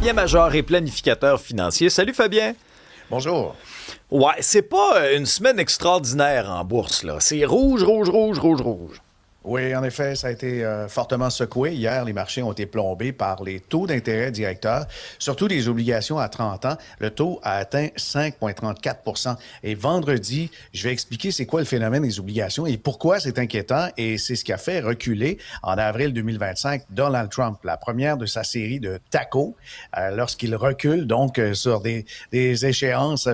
Fabien Major est planificateur financier. Salut Fabien. Bonjour. Ouais, c'est pas une semaine extraordinaire en bourse, là. C'est rouge, rouge, rouge, rouge, rouge. Oui, en effet, ça a été fortement secoué. Hier, les marchés ont été plombés par les taux d'intérêt directeurs, surtout les obligations à 30 ans. Le taux a atteint 5,34 Et vendredi, je vais expliquer c'est quoi le phénomène des obligations et pourquoi c'est inquiétant. Et c'est ce qui a fait reculer en avril 2025 Donald Trump, la première de sa série de tacos. Lorsqu'il recule donc sur des échéances,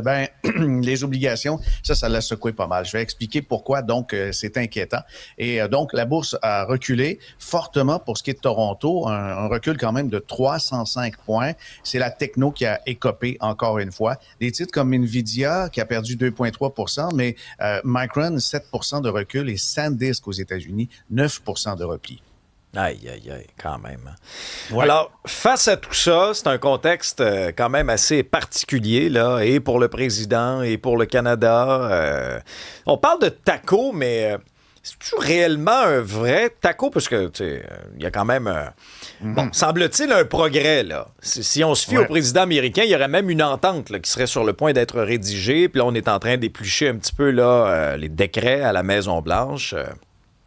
les obligations, ça l'a secoué pas mal. Je vais expliquer pourquoi donc c'est inquiétant. Et donc, la bourse a reculé fortement pour ce qui est de Toronto, un recul quand même de 305 points. C'est la techno qui a écopé encore une fois. Des titres comme Nvidia qui a perdu 2,3 mais Micron, 7 de recul et SanDisk aux États-Unis, 9 de repli. Aïe, aïe, aïe, quand même. Ouais. Alors, face à tout ça, c'est un contexte quand même assez particulier, là, et pour le président et pour le Canada. On parle de taco, mais... c'est-tu réellement un vrai taco? Parce que, tu sais, il y a quand même, bon, semble-t-il, un progrès, là. Si on se fie au président américain, il y aurait même une entente là, qui serait sur le point d'être rédigée. Puis là, on est en train d'éplucher un petit peu là, les décrets à la Maison-Blanche.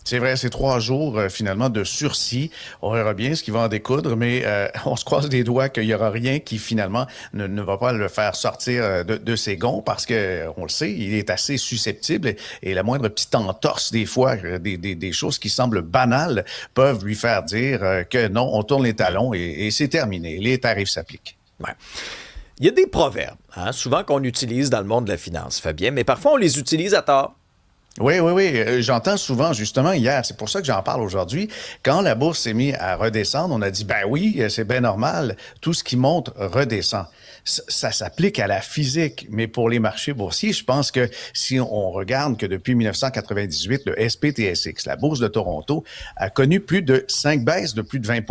C'est vrai, c'est 3 jours finalement de sursis. On verra bien ce qui va en découdre, mais on se croise les doigts qu'il n'y aura rien qui finalement ne va pas le faire sortir de ses gonds parce que on le sait, il est assez susceptible et la moindre petite entorse des fois, des choses qui semblent banales peuvent lui faire dire que non, on tourne les talons et c'est terminé. Les tarifs s'appliquent. Ouais. Il y a des proverbes, hein, souvent qu'on utilise dans le monde de la finance, Fabien, mais parfois on les utilise à tort. Oui. J'entends souvent, justement, hier, c'est pour ça que j'en parle aujourd'hui, quand la bourse s'est mise à redescendre, on a dit, ben oui, c'est bien normal, tout ce qui monte redescend. Ça s'applique à la physique, mais pour les marchés boursiers, je pense que si on regarde que depuis 1998, le SPTSX, la bourse de Toronto, a connu plus de 5 baisses de plus de 20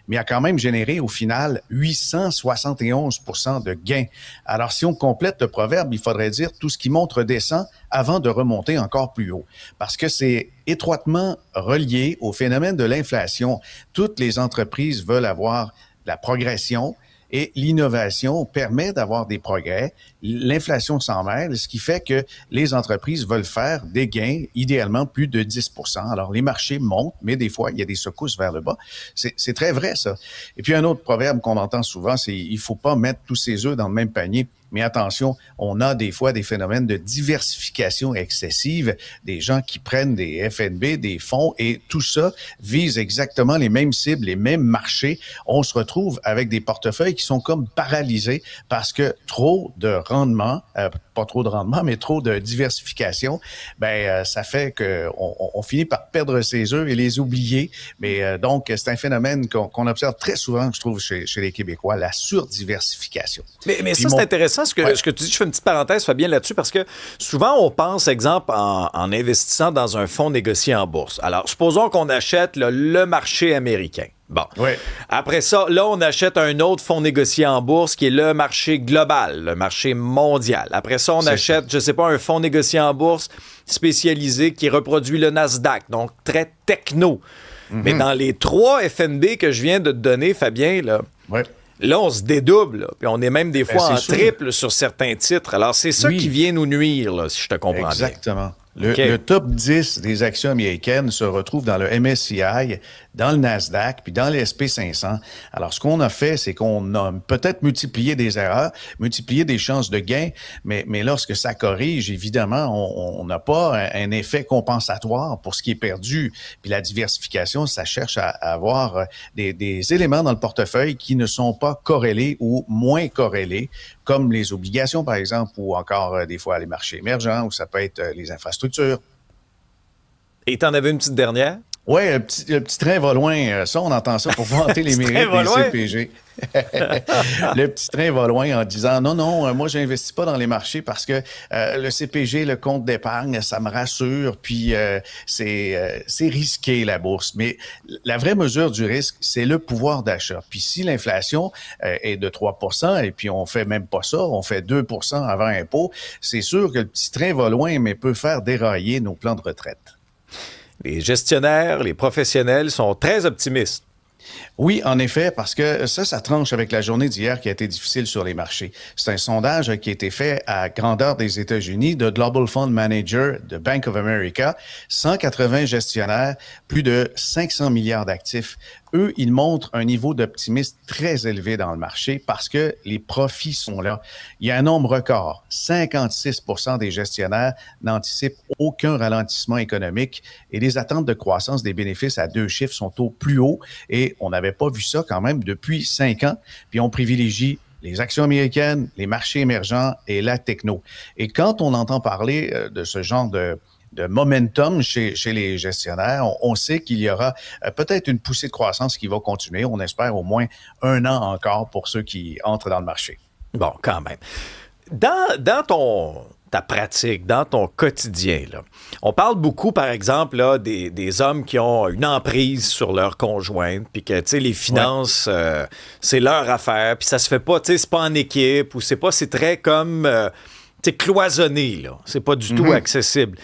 mais a quand même généré au final 871 de gains. Alors, si on complète le proverbe, il faudrait dire tout ce qui monte redescend avant de remonter encore plus haut. Parce que c'est étroitement relié au phénomène de l'inflation. Toutes les entreprises veulent avoir la progression et l'innovation permet d'avoir des progrès. L'inflation s'en mêle, ce qui fait que les entreprises veulent faire des gains, idéalement plus de 10 Alors, les marchés montent, mais des fois, il y a des secousses vers le bas. C'est très vrai, ça. Et puis, un autre proverbe qu'on entend souvent, c'est « il faut pas mettre tous ses œufs dans le même panier ». Mais attention, on a des fois des phénomènes de diversification excessive, des gens qui prennent des FNB, des fonds, et tout ça vise exactement les mêmes cibles, les mêmes marchés. On se retrouve avec des portefeuilles qui sont comme paralysés parce que trop de rendement, pas trop de rendement, mais trop de diversification, ça fait qu'on finit par perdre ses œufs et les oublier. Mais donc, c'est un phénomène qu'on observe très souvent, je trouve, chez les Québécois, la surdiversification. Mais ça, c'est intéressant ce que tu dis. Je fais une petite parenthèse, Fabien, là-dessus, parce que souvent, on pense, exemple, en investissant dans un fonds négocié en bourse. Alors, supposons qu'on achète le marché américain. Bon. Oui. Après ça, là, on achète un autre fonds négocié en bourse qui est le marché global, le marché mondial. Après ça, on achète, je sais pas, un fonds négocié en bourse spécialisé qui reproduit le Nasdaq, donc très techno. Mais dans les 3 FNB que je viens de te donner, Fabien, là, là, on se dédouble, là, puis on est même des fois en triple sur certains titres. Alors, c'est ça qui vient nous nuire, là, si je te comprends bien. Exactement. Le top 10 des actions américaines se retrouve dans le MSCI, dans le Nasdaq, puis dans le SP500. Alors, ce qu'on a fait, c'est qu'on a peut-être multiplié des erreurs, multiplié des chances de gain, mais lorsque ça corrige, évidemment, on n'a pas un effet compensatoire pour ce qui est perdu. Puis la diversification, ça cherche à avoir des éléments dans le portefeuille qui ne sont pas corrélés ou moins corrélés, comme les obligations, par exemple, ou encore des fois les marchés émergents, ou ça peut être les infrastructures. Et t'en avais une petite dernière? Oui, le petit train va loin. Ça, on entend ça pour vanter les mérites des CPG. Le petit train va loin en disant non, moi, j'investis pas dans les marchés parce que le CPG, le compte d'épargne, ça me rassure, puis c'est risqué, la bourse. Mais la vraie mesure du risque, c'est le pouvoir d'achat. Puis si l'inflation est de 3 et puis on fait même pas ça, on fait 2 avant impôt, c'est sûr que le petit train va loin, mais peut faire dérailler nos plans de retraite. Les gestionnaires, les professionnels sont très optimistes. Oui, en effet, parce que ça tranche avec la journée d'hier qui a été difficile sur les marchés. C'est un sondage qui a été fait à grandeur des États-Unis de Global Fund Manager de Bank of America, 180 gestionnaires, plus de 500 milliards d'actifs. Eux, ils montrent un niveau d'optimisme très élevé dans le marché parce que les profits sont là. Il y a un nombre record. 56% des gestionnaires n'anticipent aucun ralentissement économique et les attentes de croissance des bénéfices à 2 chiffres sont au plus haut et on n'avait pas vu ça quand même depuis 5 ans. Puis on privilégie les actions américaines, les marchés émergents et la techno. Et quand on entend parler de ce genre de momentum chez les gestionnaires. On sait qu'il y aura peut-être une poussée de croissance qui va continuer. On espère au moins 1 an encore pour ceux qui entrent dans le marché. Bon, quand même. Dans ta pratique, dans ton quotidien, là, on parle beaucoup, par exemple, là, des hommes qui ont une emprise sur leur conjointe, puis que, tu sais, les finances, c'est leur affaire, puis ça se fait pas, tu sais, c'est pas en équipe, ou c'est très comme... c'est cloisonné, là. C'est pas du tout accessible.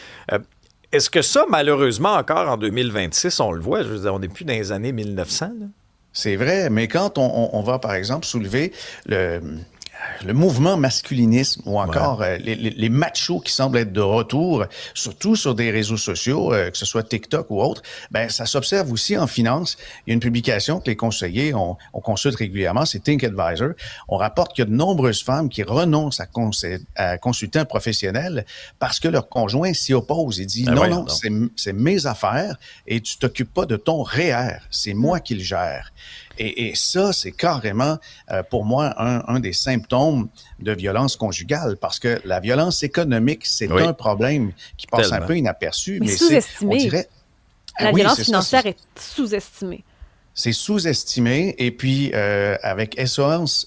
Est-ce que ça, malheureusement, encore en 2026, on le voit? Je veux dire, on n'est plus dans les années 1900, là. C'est vrai, mais quand on va, par exemple, soulever le mouvement masculinisme ou encore les machos qui semblent être de retour, surtout sur des réseaux sociaux, que ce soit TikTok ou autre, ben ça s'observe aussi en finance. Il y a une publication que les conseillers on consulte régulièrement, c'est Think Advisor. On rapporte qu'il y a de nombreuses femmes qui renoncent à consulter un professionnel parce que leur conjoint s'y oppose. Il dit non, c'est mes affaires et tu t'occupes pas de ton REER, c'est moi qui le gère. Et ça, c'est carrément, pour moi, un des symptômes de violence conjugale, parce que la violence économique, c'est un problème qui passe un peu inaperçu, mais sous-estimé. On dirait... La violence financière est sous-estimée. C'est sous-estimé. Et puis, avec SOS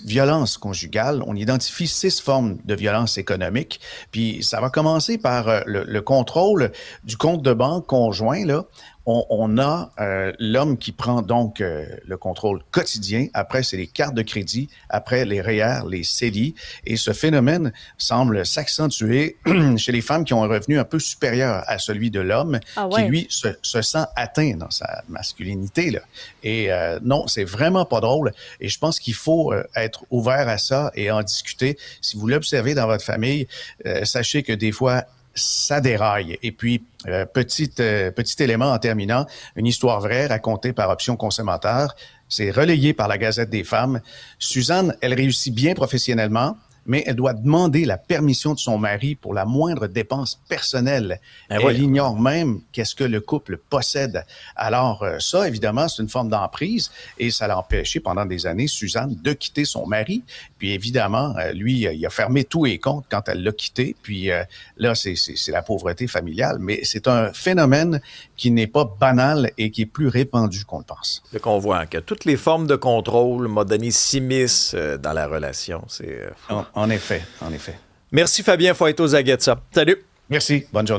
Violence Conjugale, on identifie 6 formes de violence économique. Puis, ça va commencer par le contrôle du compte de banque conjoint, là. On a l'homme qui prend donc le contrôle quotidien. Après, c'est les cartes de crédit. Après, les REER, les CELI. Et ce phénomène semble s'accentuer chez les femmes qui ont un revenu un peu supérieur à celui de l'homme, qui, lui, se sent atteint dans sa masculinité, là. Et non, c'est vraiment pas drôle. Et je pense qu'il faut être ouvert à ça et en discuter. Si vous l'observez dans votre famille, sachez que des fois, ça déraille. Et puis, petit élément en terminant, une histoire vraie racontée par Option Consommateur. C'est relayé par la Gazette des Femmes. Suzanne, elle réussit bien professionnellement, mais elle doit demander la permission de son mari pour la moindre dépense personnelle. Elle ignore même qu'est-ce que le couple possède. Alors ça, évidemment, c'est une forme d'emprise et ça l'a empêché pendant des années, Suzanne, de quitter son mari. Puis évidemment, lui, il a fermé tous les comptes quand elle l'a quitté. Puis là, c'est la pauvreté familiale. Mais c'est un phénomène qui n'est pas banal et qui est plus répandu qu'on le pense. C'est qu'on voit que toutes les formes de contrôle m'ont donné s'immiscent dans la relation. C'est... En effet, en effet. Merci Fabien, faut être aux aguets de ça. Salut! Merci, bonne journée.